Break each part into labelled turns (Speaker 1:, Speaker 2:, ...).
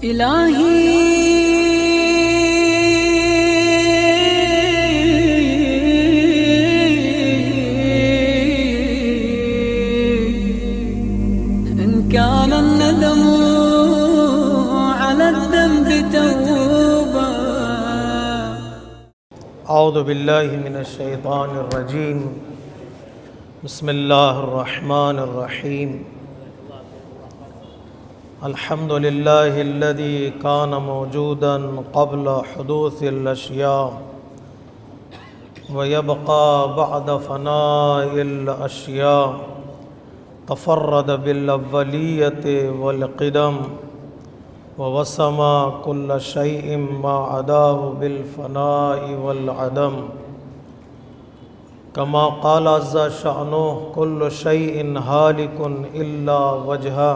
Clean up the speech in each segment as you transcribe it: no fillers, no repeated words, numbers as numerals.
Speaker 1: الہی إن كان الندم على الذنب توبة.
Speaker 2: اعوذ باللہ من الشیطان الرجیم. بسم اللہ الرحمن الرحیم. الحمد للہ الذی کان موجودا قبل حدوث الاشیاء ویبقى بعد فناء الاشیاء. تفرد بالاولیۃ والقدم ووسم كل شيء ما عداه بالفناء والعدم. كما قال عز شأنه كل شيء هالك إلا وجهه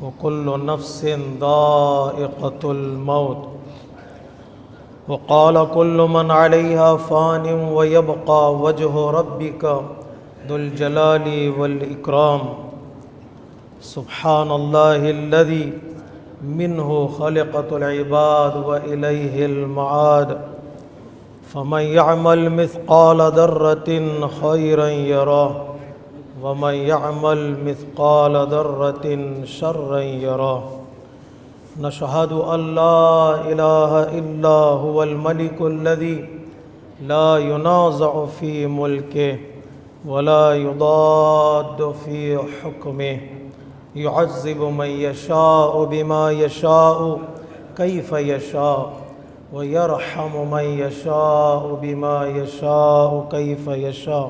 Speaker 2: وكل نفس ذائقة الموت. وقال كل من عليها فان ويبقى وجه ربك ذو الجلال والإكرام. سبحان الله الذي منه خلقت العباد وإليه المعاد. فمن يعمل مثقال ذرة خيرا يره ومن يعمل مثقال ذرة شرا يره. نشهد أن لا إله إلا هو الملك الذي لا ينازع في ملكه ولا يضاد في حكمه. يعذب من يشاء بما يشاء كيف يشاء ويرحم من يشاء بما يشاء كيف يشاء.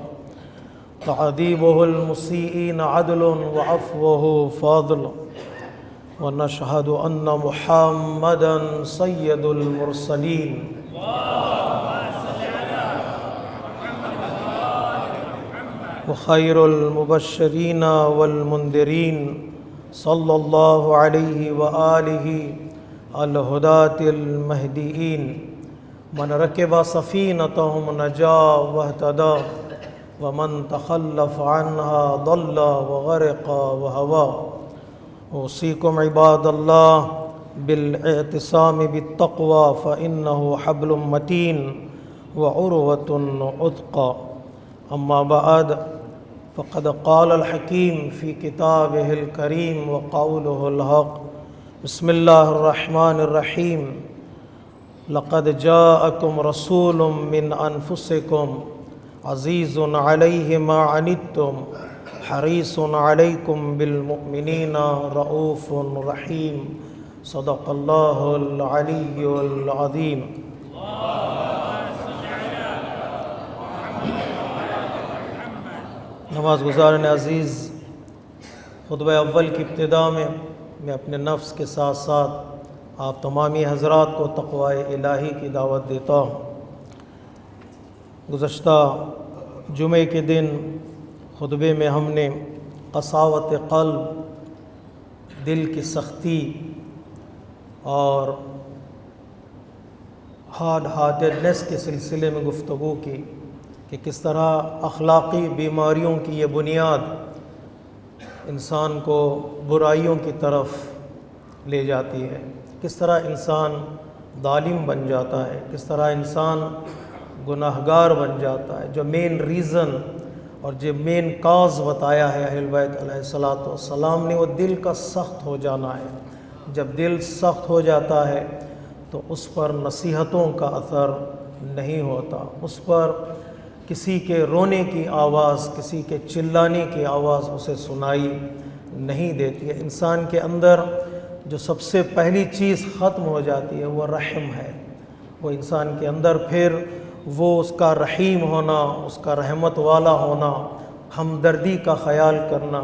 Speaker 2: تعذيبه المسيئين عدل وعفوه فضل. ونشهد أن محمدا سيد المرسلين وخير المبشرين والمنذرين صلى الله عليه وآله الهداة المهديين. من ركب سفينتهم نجا واهتدى ومن تخلف عنها ضل وغرق وهوى. أوصيكم عباد الله بالاعتصام بالتقوى فإنه حبل متين وعروة وثقى. أما بعد فقد قال الحكيم في كتابه الكريم وقوله الحق. بسم الله الرحمن الرحيم. لقد جاءكم رسول من أنفسكم عزيز عليه ما عنتم حريص عليكم بالمؤمنين رؤوف رحيم. صدق الله العلي العظيم. نماز گزارن عزیز، خطبہ اول کی ابتدا میں اپنے نفس کے ساتھ ساتھ آپ تمامی حضرات کو تقوی الہی کی دعوت دیتا ہوں. گزشتہ جمعے کے دن خطبے میں ہم نے قساوت قلب، دل کی سختی اور ہارڈ ہارٹیڈنس کے سلسلے میں گفتگو کی کہ کس طرح اخلاقی بیماریوں کی یہ بنیاد انسان کو برائیوں کی طرف لے جاتی ہے، کس طرح انسان ظالم بن جاتا ہے، کس طرح انسان گناہگار بن جاتا ہے. جو مین ریزن اور جو مین کاز بتایا ہے اہل بیت علیہ السلام نے، وہ دل کا سخت ہو جانا ہے. جب دل سخت ہو جاتا ہے تو اس پر نصیحتوں کا اثر نہیں ہوتا، اس پر کسی کے رونے کی آواز، کسی کے چلانے کی آواز اسے سنائی نہیں دیتی ہے. انسان کے اندر جو سب سے پہلی چیز ختم ہو جاتی ہے وہ رحم ہے. وہ انسان کے اندر پھر وہ اس کا رحیم ہونا، اس کا رحمت والا ہونا، ہمدردی کا خیال کرنا،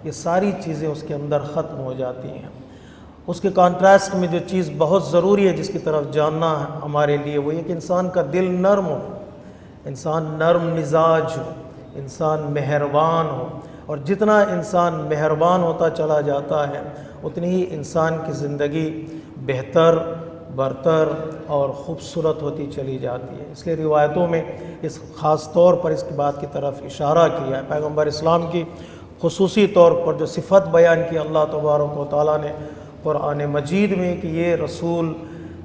Speaker 2: یہ ساری چیزیں اس کے اندر ختم ہو جاتی ہیں. اس کے کانٹراسٹ میں جو چیز بہت ضروری ہے جس کی طرف جاننا ہے ہمارے لیے، وہ یہ کہ انسان کا دل نرم ہو، انسان نرم مزاج ہو، انسان مہربان ہو. اور جتنا انسان مہربان ہوتا چلا جاتا ہے اتنی ہی انسان کی زندگی بہتر، برتر اور خوبصورت ہوتی چلی جاتی ہے. اس لیے روایتوں میں اس خاص طور پر اس کی بات کی طرف اشارہ کیا ہے. پیغمبر اسلام کی خصوصی طور پر جو صفت بیان کی اللہ تبارک و تعالیٰ نے، قرآن مجید میں کہ یہ رسول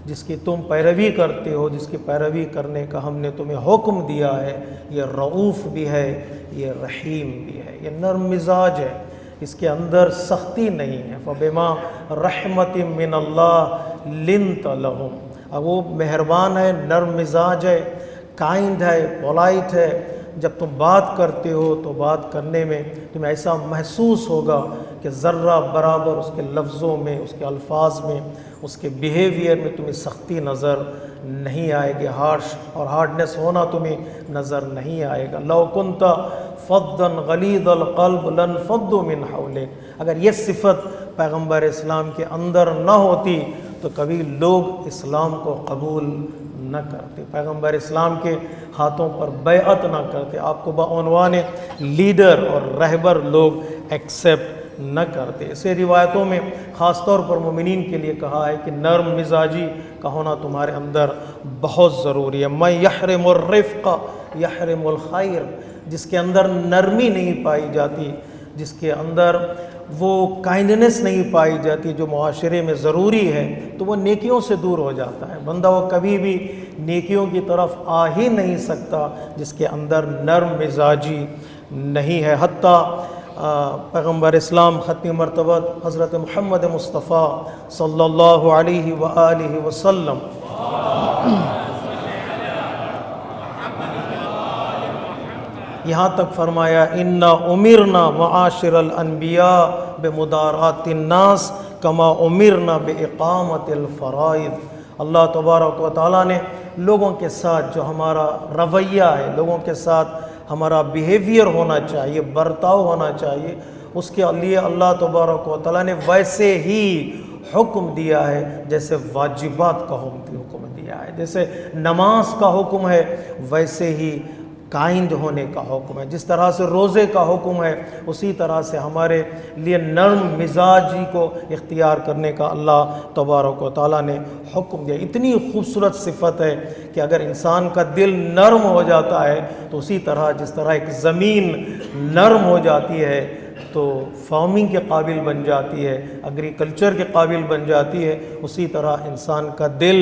Speaker 2: جس کی تم پیروی کرتے ہو، جس کی پیروی کرنے کا ہم نے تمہیں حکم دیا ہے، یہ رعوف بھی ہے، یہ رحیم بھی ہے، یہ نرم مزاج ہے، اس کے اندر سختی نہیں ہے۔ فَبِمَا رَحْمَةٍ مِّنَ اللَّهِ لِنْتَ لَهُمْ، اب وہ مہربان ہے، نرم مزاج ہے، کائنڈ ہے، پولائٹ ہے۔ جب تم بات کرتے ہو تو بات کرنے میں تمہیں ایسا محسوس ہوگا کہ ذرہ برابر اس کے لفظوں میں، اس کے الفاظ میں، اس کے بیہیویئر میں تمہیں سختی نظر نہیں آئے گی، ہارش اور ہارڈنس ہونا تمہیں نظر نہیں آئے گا۔ لو کنت فظا غلیظ القلب لانفضوا من حولک، اگر یہ صفت پیغمبر اسلام کے اندر نہ ہوتی تو کبھی لوگ اسلام کو قبول نہ کرتے، پیغمبر اسلام کے ہاتھوں پر بیعت نہ کرتے، آپ کو بعنوان لیڈر اور رہبر لوگ ایکسیپٹ نہ کرتے۔ اسے روایتوں میں خاص طور پر مومنین کے لیے کہا ہے کہ نرم مزاجی کا ہونا تمہارے اندر بہت ضروری ہے۔ میں یحرم الرفق یحرم الخیر، جس کے اندر نرمی نہیں پائی جاتی، جس کے اندر وہ کائنڈنس نہیں پائی جاتی جو معاشرے میں ضروری ہے، تو وہ نیکیوں سے دور ہو جاتا ہے۔ بندہ وہ کبھی بھی نیکیوں کی طرف آ ہی نہیں سکتا جس کے اندر نرم مزاجی نہیں ہے۔ حتیٰ پیغمبر اسلام ختم مرتبہ حضرت محمد مصطفیٰ صلی اللہ علیہ وآلہ وسلم یہاں تک فرمایا اِنَّا أُمِرْنَا مَعَاشِرَ الْأَنْبِيَاءِ بِمُدَارَاتِ النَّاسِ كَمَا أُمِرْنَا بِإِقَامَةِ الْفَرَائِضِ، اللہ تبارک و تعالیٰ نے لوگوں کے ساتھ جو ہمارا رویہ ہے، لوگوں کے ساتھ ہمارا بیہیویئر ہونا چاہیے، برتاؤ ہونا چاہیے، اس کے لیے اللہ تبارک و تعالیٰ نے ویسے ہی حکم دیا ہے جیسے واجبات کا حکم دیا ہے، جیسے نماز کا حکم ہے ویسے ہی کائنڈ ہونے کا حکم ہے، جس طرح سے روزے کا حکم ہے اسی طرح سے ہمارے لیے نرم مزاجی کو اختیار کرنے کا اللہ تبارک و تعالیٰ نے حکم دیا۔ اتنی خوبصورت صفت ہے کہ اگر انسان کا دل نرم ہو جاتا ہے تو اسی طرح جس طرح ایک زمین نرم ہو جاتی ہے تو فارمنگ کے قابل بن جاتی ہے، ایگریکلچر کے قابل بن جاتی ہے، اسی طرح انسان کا دل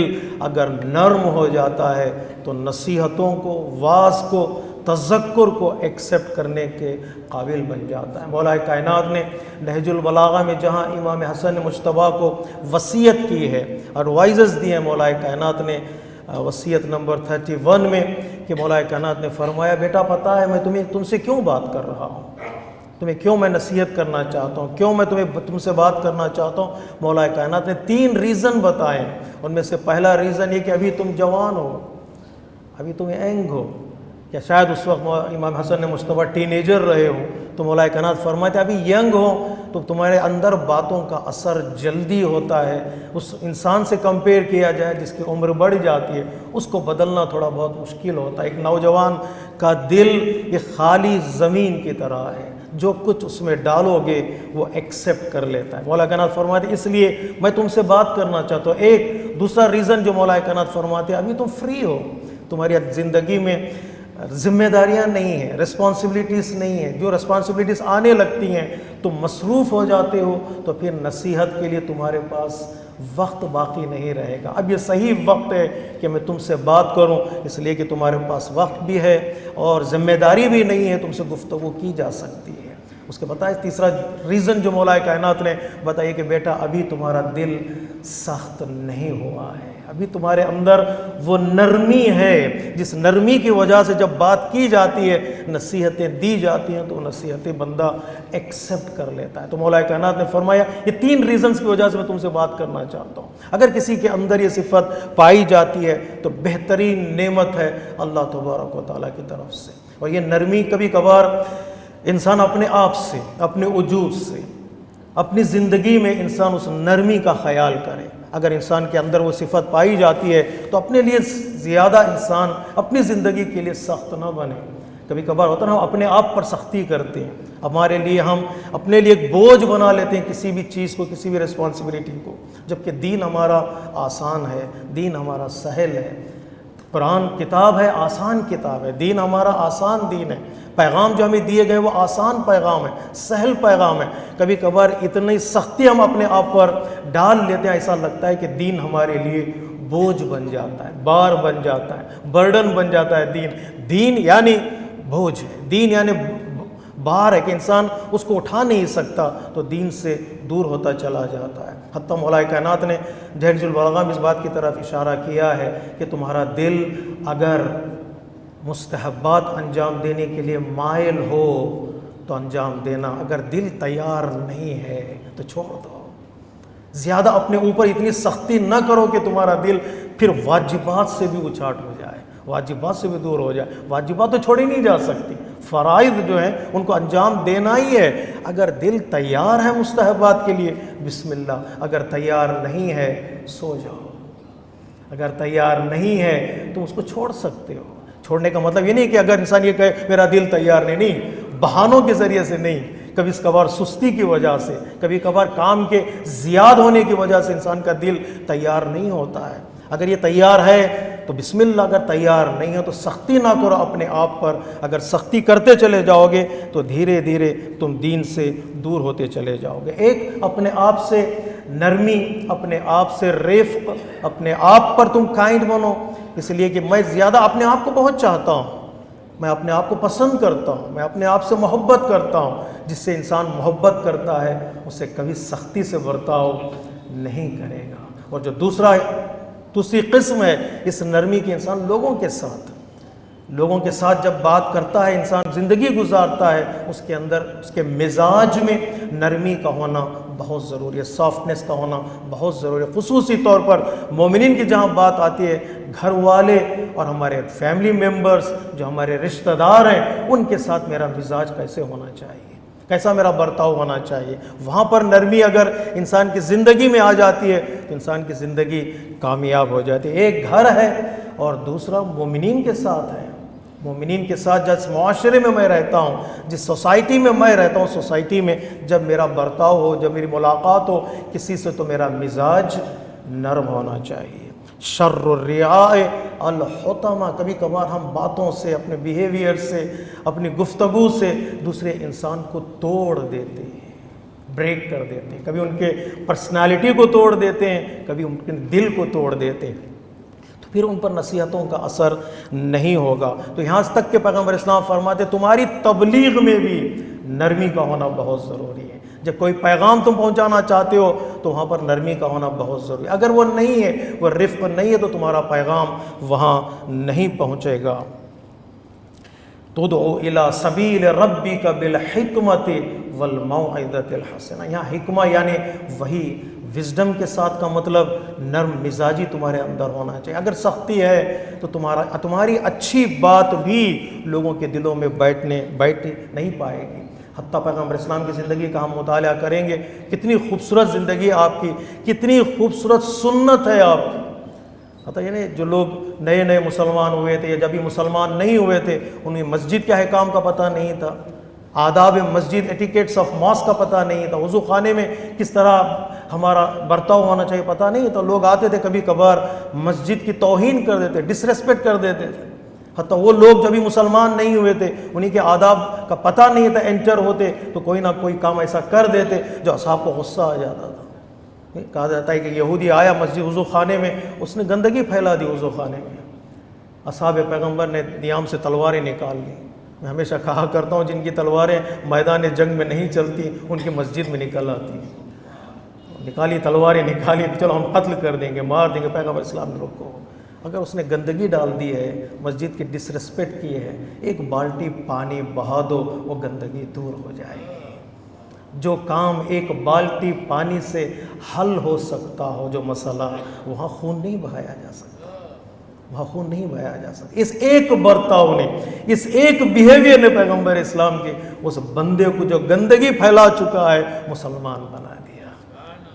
Speaker 2: اگر نرم ہو جاتا ہے تو نصیحتوں کو، واعظ کو، تذکر کو ایکسیپٹ کرنے کے قابل بن جاتا ہے۔ مولا کائنات نے نہج البلاغہ میں جہاں امام حسن مجتبیٰ کو وصیت کی ہے، ایڈوائزز دی ہیں مولا کائنات نے، وصیت نمبر 31 میں، کہ مولا کائنات نے فرمایا بیٹا پتہ ہے میں تم سے کیوں بات کر رہا ہوں، تمہیں کیوں میں نصیحت کرنا چاہتا ہوں، کیوں میں تم سے بات کرنا چاہتا ہوں۔ مولا کائنات نے 3 ریزن بتائے، ان میں سے پہلا ریزن یہ کہ ابھی تم جوان ہو، ابھی تم ینگ ہو، یا شاید اس وقت امام حسن مجتبیٰ ٹین ایجر رہے ہوں، تو مولا کائنات فرماتے ابھی ینگ ہو تو تمہارے اندر باتوں کا اثر جلدی ہوتا ہے، اس انسان سے کمپیئر کیا جائے جس کی عمر بڑھ جاتی ہے، اس کو بدلنا تھوڑا بہت مشکل ہوتا ہے۔ ایک نوجوان کا دل ایک خالی زمین کی طرح ہے، جو کچھ اس میں ڈالو گے وہ ایکسیپٹ کر لیتا ہے۔ مولا کائنات فرماتے اس لیے میں تم سے بات کرنا چاہتا ہوں۔ ایک دوسرا ریزن جو مولا کائنات فرماتے ہیں ابھی تم فری ہو، تمہاری زندگی میں ذمہ داریاں نہیں ہیں، رسپانسبلٹیز نہیں ہیں، جو رسپانسبلٹیز آنے لگتی ہیں تم مصروف ہو جاتے ہو تو پھر نصیحت کے لیے تمہارے پاس وقت باقی نہیں رہے گا۔ اب یہ صحیح وقت ہے کہ میں تم سے بات کروں، اس لیے کہ تمہارے پاس وقت بھی ہے اور ذمہ داری بھی نہیں ہے، تم سے گفتگو کی جا سکتی ہے۔ اس کے بتائے تیسرا ریزن جو مولا کائنات نے بتائی کہ بیٹا ابھی تمہارا دل سخت نہیں ہوا ہے، ابھی تمہارے اندر وہ نرمی ہے، جس نرمی کی وجہ سے جب بات کی جاتی ہے، نصیحتیں دی جاتی ہیں تو وہ نصیحتیں بندہ ایکسیپٹ کر لیتا ہے۔ تو مولا کائنات نے فرمایا یہ 3 ریزنز کی وجہ سے میں تم سے بات کرنا چاہتا ہوں۔ اگر کسی کے اندر یہ صفت پائی جاتی ہے تو بہترین نعمت ہے اللہ تبارک و تعالیٰ کی طرف سے۔ اور یہ نرمی کبھی کبھار انسان اپنے آپ سے، اپنے وجود سے، اپنی زندگی میں انسان اس نرمی کا خیال کرے۔ اگر انسان کے اندر وہ صفت پائی جاتی ہے تو اپنے لیے زیادہ انسان اپنی زندگی کے لیے سخت نہ بنے۔ کبھی کبھار ہوتا ہے ہم اپنے آپ پر سختی کرتے ہیں، ہمارے لیے ہم اپنے لیے ایک بوجھ بنا لیتے ہیں کسی بھی چیز کو، کسی بھی رسپانسبلٹی کو، جبکہ دین ہمارا آسان ہے، دین ہمارا سہل ہے۔ قرآن کتاب ہے، آسان کتاب ہے، دین ہمارا آسان دین ہے، پیغام جو ہمیں دیے گئے وہ آسان پیغام ہے، سہل پیغام ہے۔ کبھی کبھار اتنی سختی ہم اپنے آپ پر ڈال لیتے ہیں، ایسا لگتا ہے کہ دین ہمارے لیے بوجھ بن جاتا ہے، بار بن جاتا ہے، برڈن بن جاتا ہے۔ دین یعنی بوجھ ہے، دین یعنی بار ہے کہ انسان اس کو اٹھا نہیں سکتا، تو دین سے دور ہوتا چلا جاتا ہے۔ حتیٰ مولا کائنات نے نہج البلاغہ میں اس بات کی طرف اشارہ کیا ہے کہ تمہارا دل اگر مستحبات انجام دینے کے لیے مائل ہو تو انجام دینا، اگر دل تیار نہیں ہے تو چھوڑ دو۔ زیادہ اپنے اوپر اتنی سختی نہ کرو کہ تمہارا دل پھر واجبات سے بھی اچاٹ ہو جائے، واجبات سے بھی دور ہو جائے۔ واجبات تو چھوڑی نہیں جا سکتی، فرائض جو ہیں ان کو انجام دینا ہی ہے۔ اگر دل تیار ہے مستحبات کے لیے، بسم اللہ، اگر تیار نہیں ہے سو جاؤ، اگر تیار نہیں ہے تو اس کو چھوڑ سکتے ہو۔ چھوڑنے کا مطلب یہ نہیں کہ اگر انسان یہ کہے میرا دل تیار نہیں، بہانوں کے ذریعے سے نہیں، کبھی کبھار سستی کی وجہ سے، کبھی کبھار کام کے زیاد ہونے کی وجہ سے انسان کا دل تیار نہیں ہوتا ہے۔ اگر یہ تیار ہے تو بسم اللہ، اگر تیار نہیں ہے تو سختی نہ کرو اپنے آپ پر۔ اگر سختی کرتے چلے جاؤ گے تو دھیرے دھیرے تم دین سے دور ہوتے چلے جاؤ گے۔ ایک اپنے آپ سے نرمی، اپنے آپ سے رفق، اپنے آپ پر تم کائنڈ بنو، اس لیے کہ میں زیادہ اپنے آپ کو بہت چاہتا ہوں، میں اپنے آپ کو پسند کرتا ہوں، میں اپنے آپ سے محبت کرتا ہوں۔ جس سے انسان محبت کرتا ہے اسے کبھی سختی سے برتاؤ نہیں کرے گا۔ اور جو دوسری قسم ہے اس نرمی کی، انسان لوگوں کے ساتھ جب بات کرتا ہے، انسان زندگی گزارتا ہے، اس کے اندر اس کے مزاج میں نرمی کا ہونا بہت ضروری ہے، سافٹنس کا ہونا بہت ضروری ہے۔ خصوصی طور پر مومنین کی جہاں بات آتی ہے، گھر والے اور ہمارے فیملی ممبرز جو ہمارے رشتہ دار ہیں، ان کے ساتھ میرا مزاج کیسے ہونا چاہیے، کیسا میرا برتاؤ ہونا چاہیے، وہاں پر نرمی اگر انسان کی زندگی میں آ جاتی ہے تو انسان کی زندگی کامیاب ہو جاتی ہے۔ ایک گھر ہے اور دوسرا مومنین کے ساتھ ہے۔ مومنین کے ساتھ جس معاشرے میں میں رہتا ہوں، جس سوسائٹی میں میں رہتا ہوں، سوسائٹی میں جب میرا برتاؤ ہو، جب میری ملاقات ہو کسی سے، تو میرا مزاج نرم ہونا چاہیے۔ شر الرعاء الحطمہ، کبھی کبھار ہم باتوں سے، اپنے بیہیویئر سے، اپنی گفتگو سے دوسرے انسان کو توڑ دیتے ہیں، بریک کر دیتے ہیں، کبھی ان کے پرسنالٹی کو توڑ دیتے ہیں، کبھی ان کے دل کو توڑ دیتے ہیں، تو پھر ان پر نصیحتوں کا اثر نہیں ہوگا۔ تو یہاں تک کہ پیغمبر اسلام فرماتے تمہاری تبلیغ میں بھی نرمی کا ہونا بہت ضروری ہے۔ جب کوئی پیغام تم پہنچانا چاہتے ہو تو وہاں پر نرمی کا ہونا بہت ضروری ہے۔ اگر وہ نہیں ہے، وہ رفق نہیں ہے، تو تمہارا پیغام وہاں نہیں پہنچے گا۔ تدعو الی سبیل ربک بالحکمت والموعظۃ الحسنہ، یہاں حکمہ یعنی وہی وزڈم کے ساتھ کا مطلب نرم مزاجی تمہارے اندر ہونا چاہیے۔ اگر سختی ہے تو تمہاری اچھی بات بھی لوگوں کے دلوں میں بیٹھ نہیں پائے گی۔ حتیٰ پیغمبر اسلام کی زندگی کا ہم مطالعہ کریں گے، کتنی خوبصورت زندگی آپ کی، کتنی خوبصورت سنت ہے آپ کی۔ حتیٰ یعنی جو لوگ نئے مسلمان ہوئے تھے یا جب بھی مسلمان نہیں ہوئے تھے، انہیں مسجد کے احکام کا پتہ نہیں تھا، آداب مسجد، ایٹیکیٹس آف ماسک کا پتہ نہیں تھا، وضو خانے میں کس طرح ہمارا برتاؤ ہونا چاہیے پتہ نہیں تھا۔ لوگ آتے تھے کبھی کبھار مسجد کی توہین کر دیتے، ڈسریسپیکٹ کر دیتے تھے۔ حتیٰ وہ لوگ جب بھی مسلمان نہیں ہوئے تھے، انہیں کے آداب کا پتہ نہیں تھا، انٹر ہوتے تو کوئی نہ کوئی کام ایسا کر دیتے جو اصحاب کو غصہ آ جاتا تھا۔ کہا جاتا ہے کہ یہودی آیا مسجد وضو خانے میں، اس نے گندگی پھیلا دی وضو خانے میں، اصحاب پیغمبر نے نیام سے تلواریں نکال لی۔ میں ہمیشہ کہا کرتا ہوں جن کی تلواریں میدان جنگ میں نہیں چلتی ان کی مسجد میں نکل آتی، نکالی تلواریں نکالی، چلو ہم قتل کر دیں گے، مار دیں گے۔ پیغمبر اسلام نے روکو، اگر اس نے گندگی ڈال دی ہے، مسجد کی ڈسریسپیکٹ کی ہے، ایک بالٹی پانی بہا دو، وہ گندگی دور ہو جائے گی۔ جو کام ایک بالٹی پانی سے حل ہو سکتا ہو، جو مسئلہ، وہاں خون نہیں بہایا جا سکتا، وہاں خون نہیں بہایا جا سکتا۔ اس ایک برتاؤ نے، اس ایک بیہیویئر نے پیغمبر اسلام کے اس بندے کو جو گندگی پھیلا چکا ہے مسلمان بنا دیا۔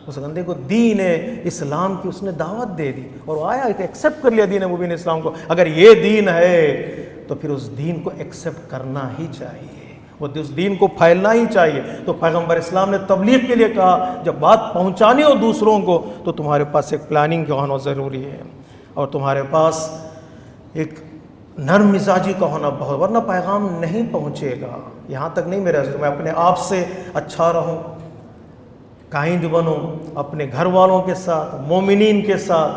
Speaker 2: اس بندے کو دین اسلام کی اس نے دعوت دے دی اور وہ آیا کہ ایکسیپٹ کر لیا دین مبین اسلام کو۔ اگر یہ دین ہے تو پھر اس دین کو ایکسیپٹ کرنا ہی چاہیے، وہ اس دین کو پھیلنا ہی چاہیے۔ تو پیغمبر اسلام نے تبلیغ کے لیے کہا جب بات پہنچانی ہو دوسروں کو تو تمہارے پاس ایک پلاننگ کا ہونا ضروری ہے، اور تمہارے پاس ایک نرم مزاجی کا ہونا بہت، ورنہ پیغام نہیں پہنچے گا. یہاں تک نہیں میرے عزیز، میں اپنے آپ سے اچھا رہوں، کائنڈ بنوں اپنے گھر والوں کے ساتھ، مومنین کے ساتھ.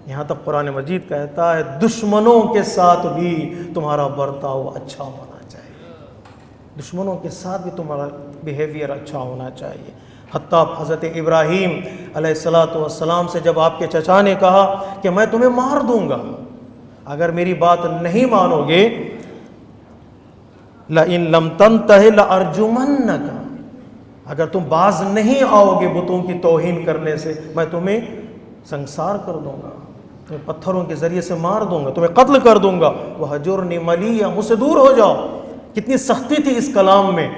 Speaker 2: یہاں تک قرآن مجید کہتا ہے دشمنوں کے ساتھ بھی تمہارا برتاؤ اچھا ہونا چاہیے، دشمنوں کے ساتھ بھی تمہارا بیہیویئر اچھا ہونا چاہیے. حتیٰ حضرت ابراہیم علیہ السلام سے جب آپ کے چچا نے کہا کہ میں تمہیں مار دوں گا اگر میری بات نہیں مانو گے، لَإِن لَمْ تَنْتَهِ لَأَرْجُمَنَّكَ، اگر تم باز نہیں آؤ گے بتوں کی توہین کرنے سے، میں تمہیں سنسار کر دوں گا، تمہیں پتھروں کے ذریعے سے مار دوں گا، تمہیں قتل کر دوں گا. وَهْجُرْنِ مَلِيًّا، مجھ سے دور ہو جاؤ. کتنی سختی تھی اس کلام میں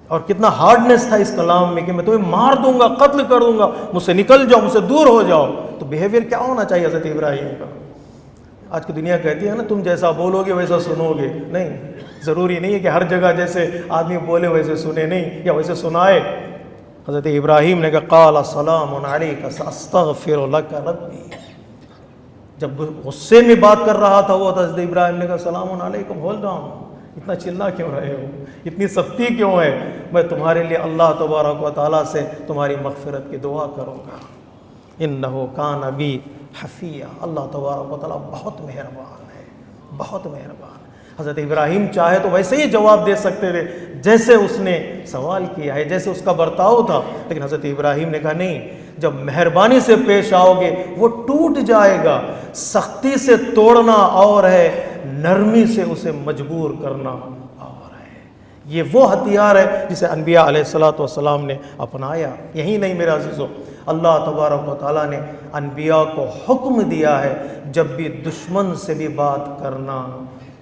Speaker 2: اور کتنا ہارڈنس تھا اس کلام میں کہ میں تمہیں مار دوں گا، قتل کر دوں گا، مجھ سے نکل جاؤ، مجھ سے دور ہو جاؤ. تو بیہیویئر کیا ہونا چاہیے حضرت ابراہیم کا؟ آج کی دنیا کہتی ہے نا تم جیسا بولو گے ویسا سنو گے. نہیں، ضروری نہیں ہے کہ ہر جگہ جیسے آدمی بولے ویسے سنے، نہیں، یا ویسے سنائے. حضرت ابراہیم نے کہا قال سلام علیک ساستغفر لک ربی. جب غصے میں بات کر رہا تھا وہ حضرت ابراہیم نے کہا سلام علیکم، ہولڈ ڈاؤن، اتنا چلا کیوں رہے ہو، اتنی سختی کیوں ہے؟ میں تمہارے لیے اللہ تبارک و تعالیٰ سے تمہاری مغفرت کی دعا کروں گا. انہ کان بی حفیہ، اللہ تبارک و تعالیٰ بہت مہربان ہے، بہت مہربان. حضرت ابراہیم چاہے تو ویسے ہی جواب دے سکتے تھے جیسے اس نے سوال کیا ہے، جیسے اس کا برتاؤ تھا، لیکن حضرت ابراہیم نے کہا نہیں، جب مہربانی سے پیش آؤ گے وہ ٹوٹ جائے گا. سختی سے توڑنا اور ہے، نرمی سے اسے مجبور کرنا اور ہے. یہ وہ ہتھیار ہے جسے انبیاء علیہ السلام نے اپنایا. یہی نہیں میرے عزیزو، اللہ تبارک و تعالیٰ نے انبیاء کو حکم دیا ہے جب بھی دشمن سے بھی بات کرنا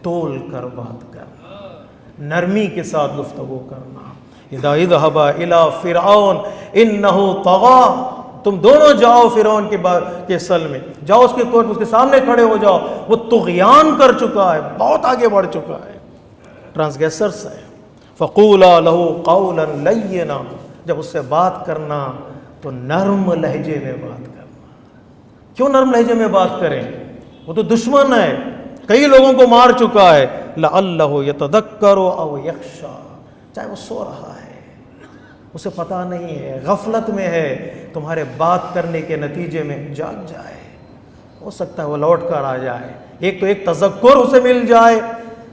Speaker 2: تول کر بات کرنا، نرمی کے ساتھ گفتگو کرنا. اذا اذهبا الى فرعون انه طغى، تم دونوں جاؤ فرعون کے سل میں، جاؤ اس کے کورٹ، اس کے سامنے کھڑے ہو جاؤ، وہ طغیان کر چکا ہے، بہت آگے بڑھ چکا ہے، ٹرانسگریسرس ہے. فقولا له قولا لینا، جب اس سے بات کرنا تو نرم لہجے میں بات کرنا. کیوں نرم لہجے میں بات کریں؟ وہ تو دشمن ہے، کئی لوگوں کو مار چکا ہے. لعلہ یتذکر او یخشی، چاہے وہ سو رہا ہے، اسے پتہ نہیں ہے، غفلت میں ہے، تمہارے بات کرنے کے نتیجے میں جاگ جائے. ہو سکتا ہے وہ لوٹ کر آ جائے، ایک تذکر اسے مل جائے،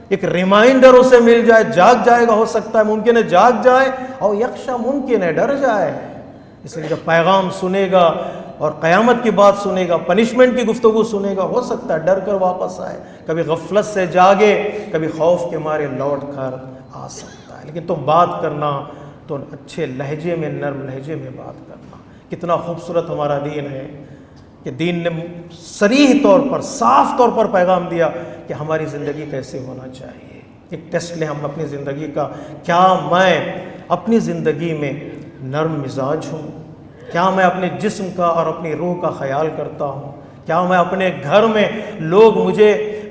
Speaker 2: ایک ریمائنڈر اسے مل جائے، جاگ جائے گا. ہو سکتا ہے ممکن ہے جاگ جائے، اور یخشا ممکن ہے ڈر جائے. اس لیے جب پیغام سنے گا اور قیامت کی بات سنے گا، پنشمنٹ کی گفتگو سنے گا، ہو سکتا ہے ڈر کر واپس آئے، کبھی غفلت سے جاگے، کبھی خوف کے مارے لوٹ کر آ سکتا ہے. لیکن تم بات کرنا تو اچھے لہجے میں، نرم لہجے میں بات کرنا. کتنا خوبصورت ہمارا دین ہے کہ دین نے صریح طور پر، صاف طور پر پیغام دیا کہ ہماری زندگی کیسے ہونا چاہیے. ایک ٹیسٹ لیں ہم اپنی زندگی کا، کیا میں اپنی زندگی میں نرم مزاج ہوں؟ کیا میں اپنے جسم کا اور اپنی روح کا خیال کرتا ہوں؟ کیا میں اپنے گھر میں لوگ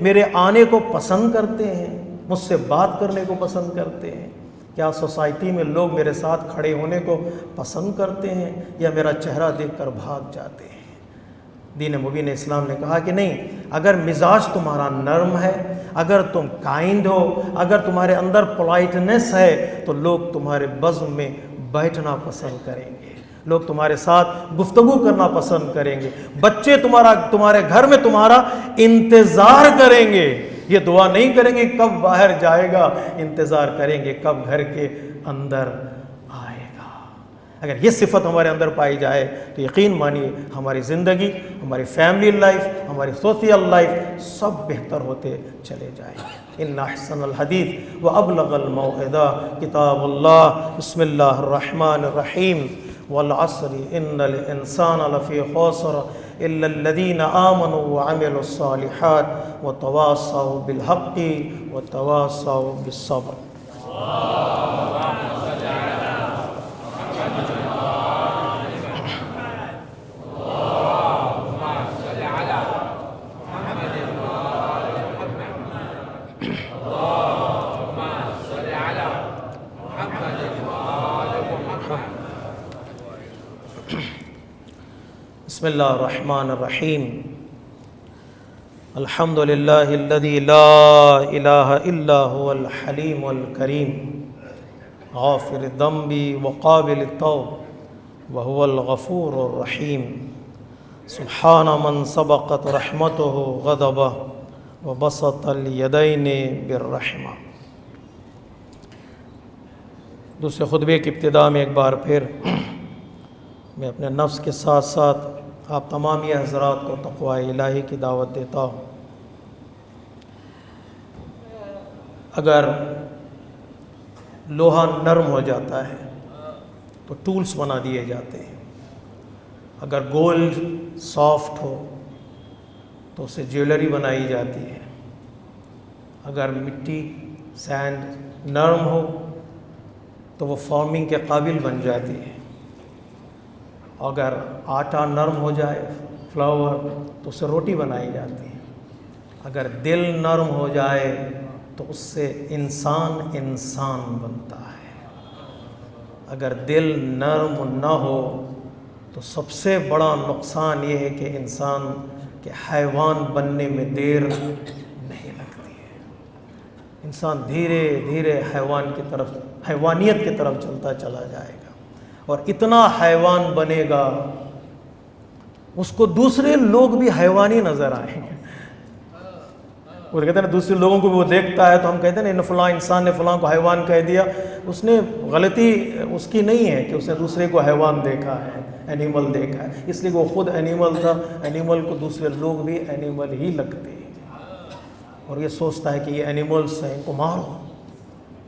Speaker 2: میرے آنے کو پسند کرتے ہیں، مجھ سے بات کرنے کو پسند کرتے ہیں؟ کیا سوسائٹی میں لوگ میرے ساتھ کھڑے ہونے کو پسند کرتے ہیں یا میرا چہرہ دیکھ کر بھاگ جاتے ہیں؟ دین مبین اسلام نے کہا کہ نہیں، اگر مزاج تمہارا نرم ہے، اگر تم کائنڈ ہو، اگر تمہارے اندر پولائٹنس ہے، تو لوگ تمہارے بزم میں بیٹھنا پسند کریں گے، لوگ تمہارے ساتھ گفتگو کرنا پسند کریں گے. بچے تمہارے گھر میں تمہارا انتظار کریں گے، یہ دعا نہیں کریں گے کب باہر جائے گا، انتظار کریں گے کب گھر کے اندر آئے گا. اگر یہ صفت ہمارے اندر پائی جائے تو یقین مانیے ہماری زندگی، ہماری فیملی لائف، ہماری سوشل لائف سب بہتر ہوتے چلے جائیں گے. ان احسن الحدیث وابلغ الموعظہ کتاب اللہ. بسم اللہ الرحمن الرحیم. والعصر ان الانسان لفی خسر الا الذین آمنوا وعملوا الصالحات وتواصوا بالحق وتواصوا بالصبر. بسم اللہ الرحمن الرحیم. الحمد للہ الذی لا الہ الا هو الحلیم الکریم غافر الذنب وقابل التوب وهو الغفور الرحیم سبحان من سبقت رحمته غضبه وبسط الیدین بالرحمہ۔ دوسرے خطبے کی ابتدا میں ایک بار پھر میں اپنے نفس کے ساتھ ساتھ آپ تمام یہ حضرات کو تقوی الہی کی دعوت دیتا ہوں۔ اگر لوہا نرم ہو جاتا ہے تو ٹولز بنا دیے جاتے ہیں، اگر گولڈ سافٹ ہو تو اسے جیولری بنائی جاتی ہے، اگر مٹی سینڈ نرم ہو تو وہ فارمنگ کے قابل بن جاتی ہے، اگر آٹا نرم ہو جائے فلاور تو اس سے روٹی بنائی جاتی ہے، اگر دل نرم ہو جائے تو اس سے انسان بنتا ہے۔ اگر دل نرم نہ ہو تو سب سے بڑا نقصان یہ ہے کہ انسان کے حیوان بننے میں دیر نہیں لگتی ہے، انسان دھیرے دھیرے حیوانیت کی طرف چلتا چلا جائے گا، اور اتنا حیوان بنے گا اس کو دوسرے لوگ بھی حیوانی نظر آئیں گے۔ وہ کہتے ہیں نا دوسرے لوگوں کو بھی وہ دیکھتا ہے تو ہم کہتے ہیں نا فلاں انسان نے فلاں کو حیوان کہہ دیا، اس نے غلطی اس کی نہیں ہے کہ اس نے دوسرے کو حیوان دیکھا ہے، اینیمل دیکھا ہے، اس لیے وہ خود اینیمل تھا، اینیمل کو دوسرے لوگ بھی اینیمل ہی لگتے ہیں، اور یہ سوچتا ہے کہ یہ اینیملس ہیں ان کو مارو،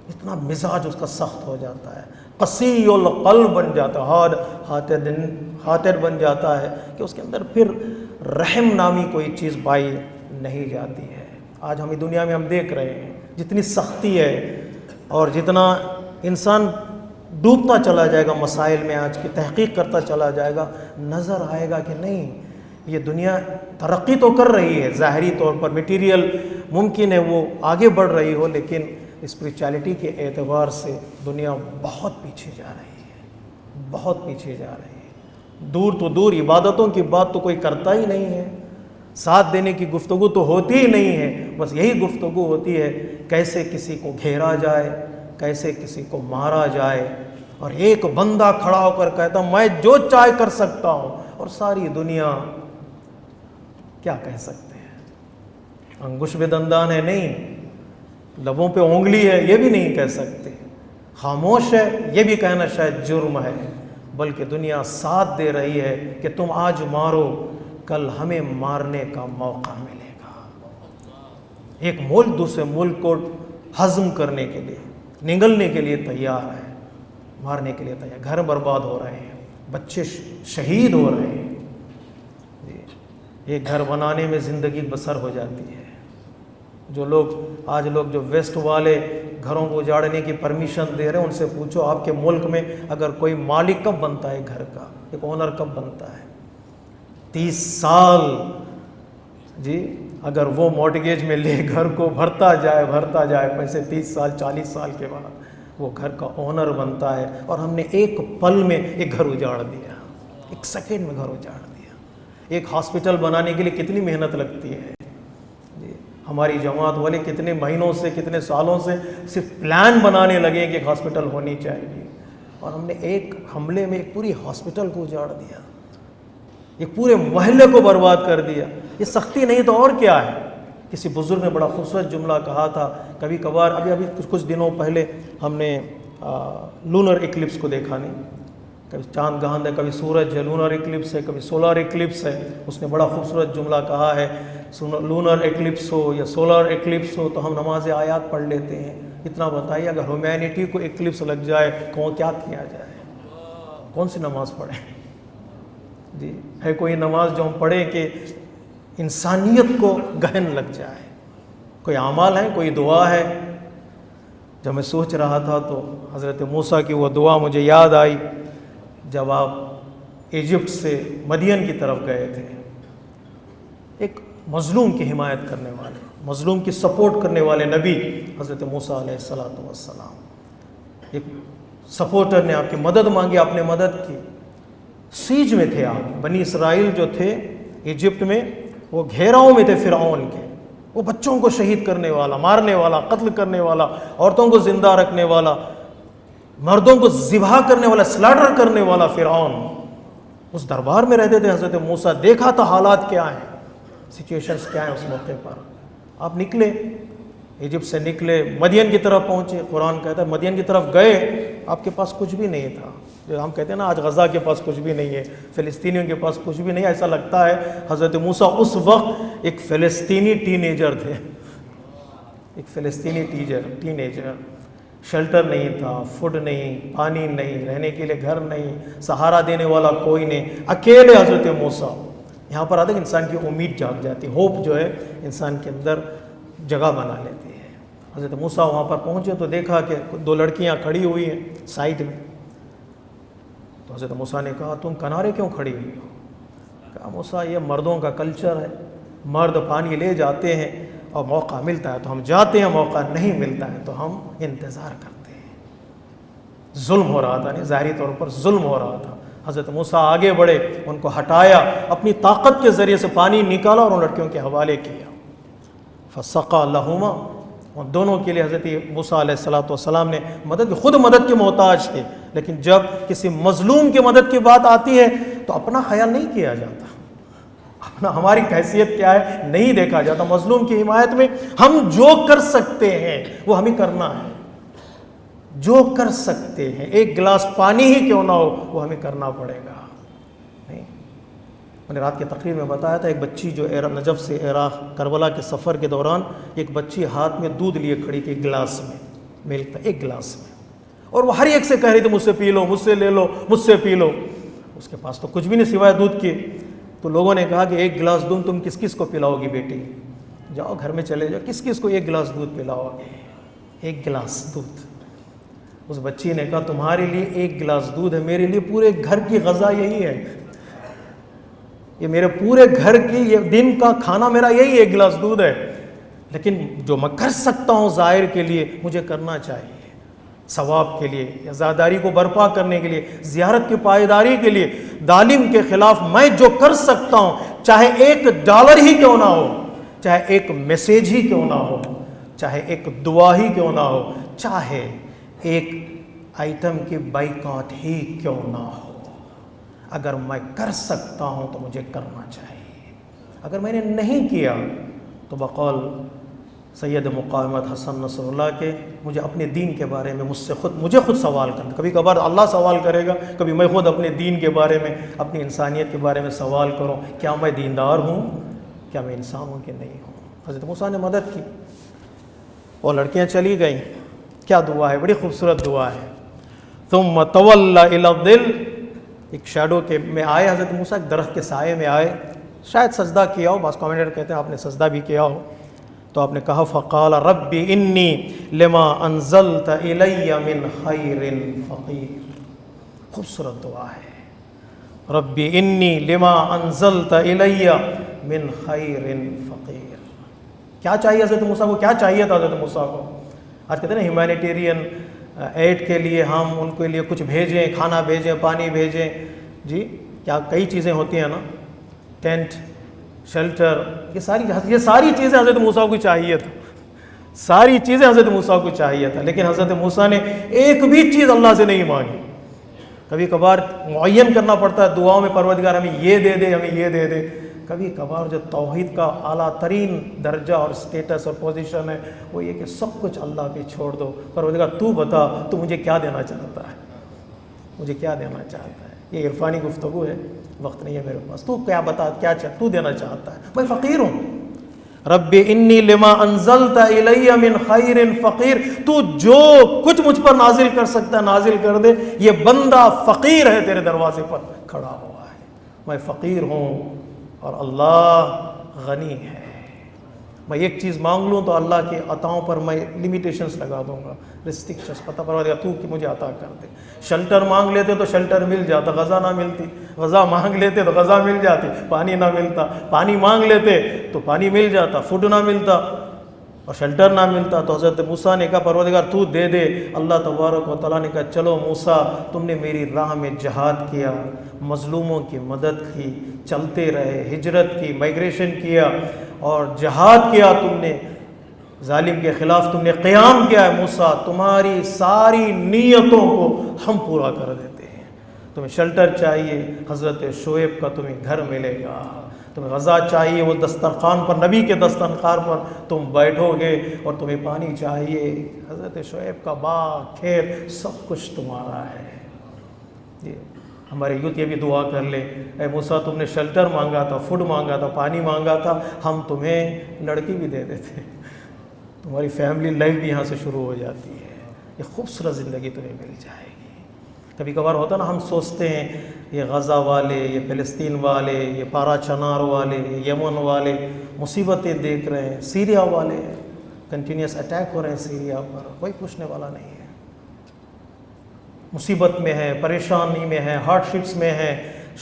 Speaker 2: اتنا مزاج اس کا سخت ہو جاتا ہے، قسی القلب بن جاتا ہے، ہارٹڈ بن جاتا ہے کہ اس کے اندر پھر رحم نامی کوئی چیز پائی نہیں جاتی ہے۔ آج ہمیں دنیا میں ہم دیکھ رہے ہیں جتنی سختی ہے اور جتنا انسان ڈوبتا چلا جائے گا مسائل میں، آج کی تحقیق کرتا چلا جائے گا، نظر آئے گا کہ نہیں یہ دنیا ترقی تو کر رہی ہے ظاہری طور پر، میٹیریل ممکن ہے وہ آگے بڑھ رہی ہو، لیکن اسپریچولیٹی کے اعتبار سے دنیا بہت پیچھے جا رہی ہے، بہت پیچھے جا رہی ہے۔ دور تو دور عبادتوں کی بات تو کوئی کرتا ہی نہیں ہے، ساتھ دینے کی گفتگو تو ہوتی ہی نہیں ہے، بس یہی گفتگو ہوتی ہے کیسے کسی کو گھیرا جائے، کیسے کسی کو مارا جائے، اور ایک بندہ کھڑا ہو کر کہتا میں جو چاہے کر سکتا ہوں، اور ساری دنیا کیا کہہ سکتے ہیں؟ انگوش بے دندان ہے نہیں، لبوں پہ انگلی ہے یہ بھی نہیں کہہ سکتے، خاموش ہے یہ بھی کہنا شاید جرم ہے، بلکہ دنیا ساتھ دے رہی ہے کہ تم آج مارو کل ہمیں مارنے کا موقع ملے گا۔ ایک ملک دوسرے ملک کو ہضم کرنے کے لیے، نگلنے کے لیے تیار ہے، مارنے کے لیے تیار، گھر برباد ہو رہے ہیں، بچے شہید ہو رہے ہیں، ایک گھر بنانے میں زندگی بسر ہو جاتی ہے۔ آج لوگ جو ویسٹ والے گھروں کو اجاڑنے کی پرمیشن دے رہے ہیں، ان سے پوچھو آپ کے ملک میں اگر کوئی مالک کب بنتا ہے گھر کا، ایک اونر کب بنتا ہے؟ 30 سال جی، اگر وہ مارٹگیج میں لے گھر کو بھرتا جائے پیسے، 30 سال 40 سال کے بعد وہ گھر کا اونر بنتا ہے، اور ہم نے ایک پل میں ایک گھر اجاڑ دیا، ایک سیکنڈ میں گھر اجاڑ دیا۔ ایک ہاسپٹل بنانے کے لیے کتنی محنت لگتی ہے جی، ہماری جماعت والے کتنے مہینوں سے کتنے سالوں سے صرف پلان بنانے لگے کہ ایک ہاسپٹل ہونی چاہیے، اور ہم نے ایک حملے میں ایک پوری ہاسپٹل کو اجاڑ دیا، ایک پورے محلے کو برباد کر دیا۔ یہ سختی نہیں تو اور کیا ہے؟ کسی بزرگ نے بڑا خوبصورت جملہ کہا تھا، کبھی کبھار ابھی کچھ دنوں پہلے ہم نے لونر ایکلپس کو دیکھا، نہیں کبھی چاند گہن ہے، کبھی سورج ہے، لونر ایکلپس ہے، کبھی سولار ایکلپس ہے۔ اس نے بڑا خوبصورت جملہ کہا ہے، لونر ایکلپس ہو یا سولار ایکلپس ہو تو ہم نماز آیات پڑھ لیتے ہیں۔ اتنا بتائیے اگر ہیومینٹی کو ایکلپس لگ جائے تو کیا کیا جائے؟ کون سی نماز پڑھیں جی؟ ہے کوئی نماز جو ہم پڑھیں کہ انسانیت کو گہن لگ جائے؟ کوئی اعمال ہے، کوئی دعا ہے؟ جب میں سوچ رہا تھا تو حضرت موسیٰ کی وہ دعا مجھے یاد آئی جب آپ ایجپٹ سے مدین کی طرف گئے تھے، ایک مظلوم کی حمایت کرنے والے، مظلوم کی سپورٹ کرنے والے نبی حضرت موسیٰ علیہ السلام، ایک سپورٹر نے آپ کی مدد مانگی، آپ نے مدد کی۔ سیج میں تھے آپ، بنی اسرائیل جو تھے ایجپٹ میں وہ گھیراؤں میں تھے فرعون کے، وہ بچوں کو شہید کرنے والا، مارنے والا، قتل کرنے والا، عورتوں کو زندہ رکھنے والا، مردوں کو ذبح کرنے والا، سلاٹر کرنے والا فرعون اس دربار میں رہتے تھے حضرت موسیٰ۔ دیکھا تھا حالات کیا ہیں، سچویشنز کیا ہیں اس موقع پر۔ آپ نکلے، ایجپٹ سے نکلے، مدین کی طرف پہنچے، قرآن کہتا ہے مدین کی طرف گئے، آپ کے پاس کچھ بھی نہیں تھا۔ جو ہم کہتے ہیں نا آج غزہ کے پاس کچھ بھی نہیں ہے، فلسطینیوں کے پاس کچھ بھی نہیں، ایسا لگتا ہے حضرت موسیٰ اس وقت ایک فلسطینی ٹین ایجر تھے، ایک فلسطینی ٹین ایجر۔ شیلٹر نہیں تھا، فوڈ نہیں، پانی نہیں، رہنے کے لیے گھر نہیں، سہارا دینے والا کوئی نہیں، اکیلے حضرت موسیٰ۔ یہاں پر آتا ہے کہ انسان کی امید جاگ جاتی ہے، ہوپ جو ہے انسان کے اندر جگہ بنا لیتی ہے۔ حضرت موسیٰ وہاں پر پہنچے تو دیکھا کہ 2 لڑکیاں کھڑی ہوئی ہیں سائڈ میں۔ تو حضرت موسیٰ نے کہا تم کنارے کیوں کھڑی ہوئی ہو؟ کہا موسیٰ یہ مردوں کا کلچر ہے، مرد پانی لے جاتے ہیں اور موقع ملتا ہے تو ہم جاتے ہیں، موقع نہیں ملتا ہے تو ہم انتظار کرتے ہیں۔ ظلم ہو رہا تھا، نہیں ظاہری طور پر ظلم ہو رہا تھا۔ حضرت موسیٰ آگے بڑھے، ان کو ہٹایا، اپنی طاقت کے ذریعے سے پانی نکالا اور ان لڑکیوں کے حوالے کیا۔ فسقا لہما، ان دونوں کے لیے حضرت موسیٰ علیہ السلام نے خود مدد کے محتاج تھے، لیکن جب کسی مظلوم کی مدد کی بات آتی ہے تو اپنا خیال نہیں کیا جاتا، اپنا ہماری حیثیت کیا ہے نہیں دیکھا جاتا۔ مظلوم کی حمایت میں ہم جو کر سکتے ہیں وہ ہمیں کرنا ہے، جو کر سکتے ہیں، ایک گلاس پانی ہی کیوں نہ ہو وہ ہمیں کرنا پڑے گا۔ نہیں، میں نے رات کی تقریر میں بتایا تھا، ایک بچی جو نجف سے عراق کربلا کے سفر کے دوران ایک بچی ہاتھ میں دودھ لیے کھڑی تھی، ایک گلاس میں ملک پہ، ایک گلاس میں، اور وہ ہر ایک سے کہہ رہی تھی مجھ سے پی لو، مجھ سے لے لو، مجھ سے پی لو۔ اس کے پاس تو کچھ بھی نہیں سوائے دودھ کے۔ تو لوگوں نے کہا کہ ایک گلاس دودھ تم کس کس کو پلاؤ گی بیٹی؟ جاؤ گھر میں چلے جاؤ، کس کس کو ایک گلاس دودھ پلاؤ گے؟ ایک گلاس دودھ۔ اس بچی نے کہا تمہارے لیے ایک گلاس دودھ ہے، میرے لیے پورے گھر کی غذا یہی ہے، یہ میرے پورے گھر کی، یہ دن کا کھانا میرا یہی ایک گلاس دودھ ہے، لیکن جو میں کر سکتا ہوں ظاہر کے لیے مجھے کرنا چاہیے، ثواب کے لیے، عزاداری کو برپا کرنے کے لیے، زیارت کی پائیداری کے لیے، ظالم کے خلاف میں جو کر سکتا ہوں، چاہے $1 ہی کیوں نہ ہو، چاہے ایک میسیج ہی کیوں نہ ہو، چاہے ایک دعا ہی کیوں نہ ہو، چاہے ایک آئٹم کی بائیکاٹ ہی کیوں نہ ہو، اگر میں کر سکتا ہوں تو مجھے کرنا چاہیے۔ اگر میں نے نہیں کیا تو بقول سید مقاومت حسن نصر اللہ کے مجھے اپنے دین کے بارے میں مجھے خود سوال کرنا، کبھی کبھار اللہ سوال کرے گا، کبھی میں خود اپنے دین کے بارے میں، اپنی انسانیت کے بارے میں سوال کروں، کیا میں دیندار ہوں، کیا میں انسان ہوں کہ نہیں ہوں۔ حضرت موسیٰ نے مدد کی اور لڑکیاں چلی گئیں۔ کیا دعا ہے، بڑی خوبصورت دعا ہے۔ ثم تولی الی الظل، ایک شیڈو کے میں آئے حضرت موسیٰ، ایک درخت کے سائے میں آئے، شاید سجدہ کیا ہو، بعض کامنٹر کہتے ہیں آپ نے سجدہ بھی کیا ہو، تو آپ نے کہا فقال رب انی لما انزلت الی من خیر فقیر۔ خوبصورت دعا ہے، رب انی لما انزلت الی من خیر فقیر۔ کیا چاہیے حضرت موسیٰ کو، کیا چاہیے تھا حضرت موسیٰ کو؟ آج کہتے ہیں نا ہیومینیٹیرین ایڈ کے لیے ہم ان کے لیے کچھ بھیجیں، کھانا بھیجیں، پانی بھیجیں، جی کیا کئی چیزیں ہوتی ہیں نا، ٹینٹ، شیلٹر، یہ ساری چیزیں حضرت موسیٰ کو چاہیے تھا، ساری چیزیں حضرت موسیٰ کو چاہیے تھا، لیکن حضرت موسیٰ نے ایک بھی چیز اللہ سے نہیں مانگی۔ کبھی کبھار معین کرنا پڑتا ہے دعاؤں میں، پروردگار ہمیں یہ دے دے، ہمیں یہ دے دے۔ کبھی کبھار جو توحید کا اعلیٰ ترین درجہ اور سٹیٹس اور پوزیشن ہے وہ یہ کہ سب کچھ اللہ پہ چھوڑ دو، پروردگار تو بتا تو مجھے کیا دینا چاہتا ہے، مجھے کیا دینا چاہتا ہے۔ یہ عرفانی گفتگو ہے، وقت نہیں ہے میرے پاس، تو کیا بتا، کیا تو دینا چاہتا ہے، میں فقیر ہوں۔ رب انی لما انزلت الی من خیر فقیر، تو جو کچھ مجھ پر نازل کر سکتا ہے نازل کر دے، یہ بندہ فقیر ہے، تیرے دروازے پر کھڑا ہوا ہے، میں فقیر ہوں اور اللہ غنی ہے۔ میں ایک چیز مانگ لوں تو اللہ کے عطاؤں پر میں لمیٹیشنز لگا دوں گا، ریسٹرکشنز، پتہ پڑا دیا تو کہ مجھے عطا کر دے۔ شیلٹر مانگ لیتے تو شیلٹر مل جاتا، غذا نہ ملتی، غذا مانگ لیتے تو غذا مل جاتی، پانی نہ ملتا، پانی مانگ لیتے تو پانی مل جاتا، فوڈ نہ ملتا، اور شیلٹر نہ ملتا تو حضرت موسیٰ نے کہا پروردگار تو دے دے. اللہ تبارک و تعالیٰ نے کہا چلو موسیٰ تم نے میری راہ میں جہاد کیا، مظلوموں کی مدد کی، چلتے رہے، ہجرت کی، مائگریشن کیا اور جہاد کیا، تم نے ظالم کے خلاف تم نے قیام کیا ہے موسیٰ، تمہاری ساری نیتوں کو ہم پورا کر دیتے ہیں. تمہیں شیلٹر چاہیے، حضرت شعیب کا تمہیں گھر ملے گا. تمہیں غذا چاہیے، وہ دسترخوان پر، نبی کے دسترخوان پر تم بیٹھو گے. اور تمہیں پانی چاہیے، حضرت شعیب کا باغ، کھیت، سب کچھ تمہارا ہے. جی ہمارے یوتھ یہ بھی دعا کر لے، اے موسیٰ تم نے شیلٹر مانگا تھا، فوڈ مانگا تھا، پانی مانگا تھا، ہم تمہیں لڑکی بھی دے دیتے، تمہاری فیملی لائف بھی یہاں سے شروع ہو جاتی ہے. یہ خوبصورت زندگی تمہیں مل جائے گی. کبھی کبھار ہوتا نا، ہم سوچتے ہیں یہ غزہ والے، یہ فلسطین والے، یہ پارا چنار والے، یہ یمن والے مصیبتیں دیکھ رہے ہیں، سیریا والے کنٹینیوس اٹیک ہو رہے ہیں سیریا پر، کوئی پوچھنے والا نہیں ہے. مصیبت میں ہے، پریشانی میں ہے، ہارڈشپس میں ہے،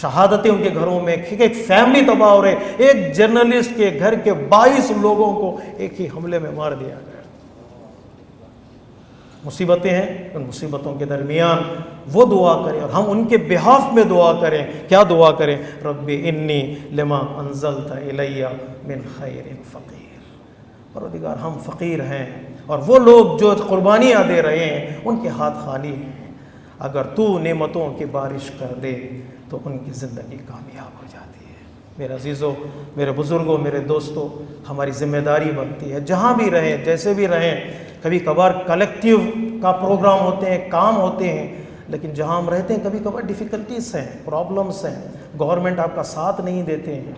Speaker 2: شہادتیں ان کے گھروں میں، ایک فیملی تباہ ہو رہے. ایک جرنلسٹ کے گھر کے 22 لوگوں کو ایک ہی حملے میں مار دیا گیا. مصیبتیں ہیں، ان مصیبتوں کے درمیان وہ دعا کریں اور ہم ان کے بہاف میں دعا کریں. کیا دعا کریں؟ رب انی لما انزلت الی من خیر فقیر. پروردگار ہم فقیر ہیں اور وہ لوگ جو قربانیاں دے رہے ہیں ان کے ہاتھ خالی ہیں. اگر تو نعمتوں کی بارش کر دے تو ان کی زندگی کامیاب ہو جاتی ہے. میرے عزیزوں، میرے بزرگوں، میرے دوستوں، ہماری ذمہ داری بنتی ہے جہاں بھی رہیں، جیسے بھی رہیں. کبھی کبھار کلیکٹیو کا پروگرام ہوتے ہیں، کام ہوتے ہیں، لیکن جہاں ہم رہتے ہیں کبھی کبھار ڈیفیکلٹیز ہیں، پرابلمس ہیں، گورنمنٹ آپ کا ساتھ نہیں دیتے ہیں،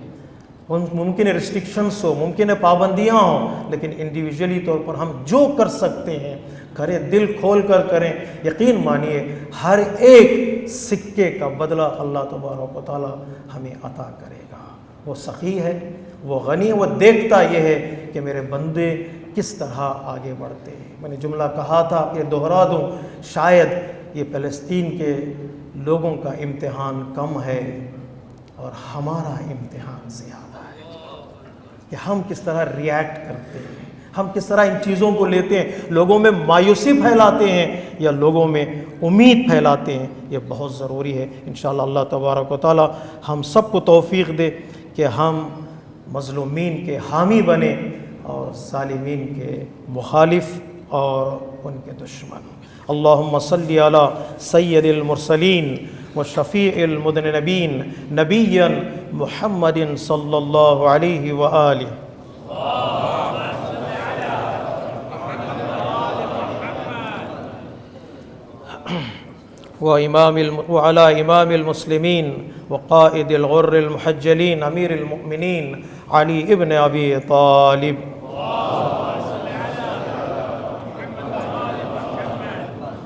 Speaker 2: ممکن ہے ریسٹرکشنس ہو، ممکن ہے پابندیاں ہوں، لیکن انڈیویجولی طور پر ہم جو کر سکتے ہیں کریں، دل کھول کر کریں. یقین مانیے ہر ایک سکے کا بدلہ اللہ تبارک و تعالیٰ ہمیں عطا کرے گا. وہ سخی ہے، وہ غنی ہے، وہ دیکھتا یہ ہے کہ میرے بندے کس طرح آگے بڑھتے ہیں. میں نے جملہ کہا تھا کہ دہرا دوں، شاید یہ فلسطین کے لوگوں کا امتحان کم ہے اور ہمارا امتحان زیادہ ہے کہ ہم کس طرح ریئیکٹ کرتے ہیں، ہم کس طرح ان چیزوں کو لیتے ہیں. لوگوں میں مایوسی پھیلاتے ہیں یا لوگوں میں امید پھیلاتے ہیں. یہ بہت ضروری ہے. انشاءاللہ اللہ تبارک و تعالی ہم سب کو توفیق دے کہ ہم مظلومین کے حامی بنیں اور ظالمین کے مخالف اور ان کے دشمن. اللہم صلی علی سید المرسلین وشفیع المذنبین نبیا محمد صلی اللہ علیہ وآلہ. وعلى إمام المسلمين وقائد الغر المحجلين أمير المؤمنين علي ابن أبي طالب.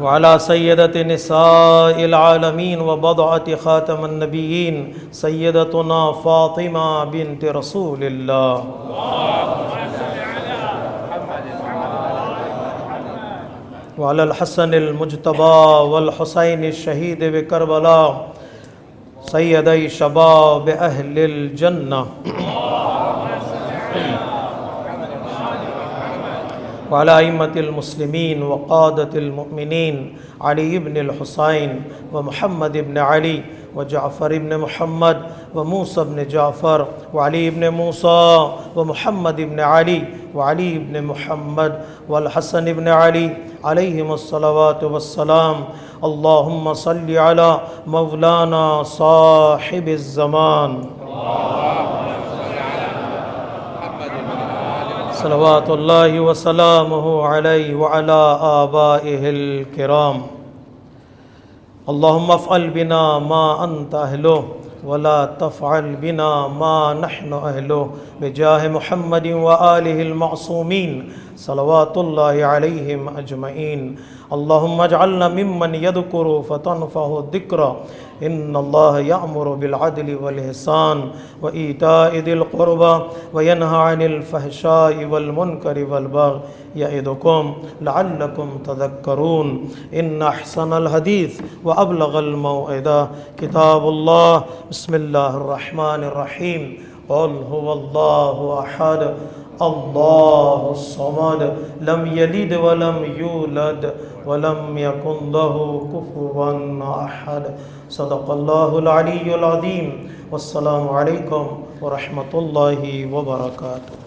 Speaker 2: وعلى سيدة نساء العالمين وبضعة خاتم النبيين سيدتنا فاطمة بنت رسول الله. وعلى الحسن المجتبى والحسين الشهيد بكربلاء سيدي شباب أهل الجنة. وعلى أئمة المسلمين وقادة المؤمنين علي بن الحسين ومحمد بن علي وجعفر بن محمد وموسى بن جعفر وعلي بن موسى ومحمد بن علي وعلي بن محمد والحسن بن علي عليهم الصلوات والسلام. اللهم صل على مولانا صاحب الزمان صلوات الله وسلامه عليه وعلى آبائه الكرام. اللهم افعل بنا ما أنت أهله ولا تفعل بنا ما نحن أهله بجاه محمد وآله المعصومين صلوات الله عليهم أجمعين. اللهم اجعلنا ممن يذكر فتنفعه الذكرى. إن الله يأمر بالعدل والإحسان وإيتاء ذي القربى وينهى عن الفحشاء والمنكر والبغي يعظكم لعلكم تذكرون. إن أحسن الحديث وأبلغ الموعظة كتاب الله. بسم الله الرحمن الرحيم. قل هو الله أحد الله الصمد لم يلد ولم يولد ولم يكن له كفوا أحد صدق الله العلي العظيم والسلام عليكم ورحمة الله وبركاته.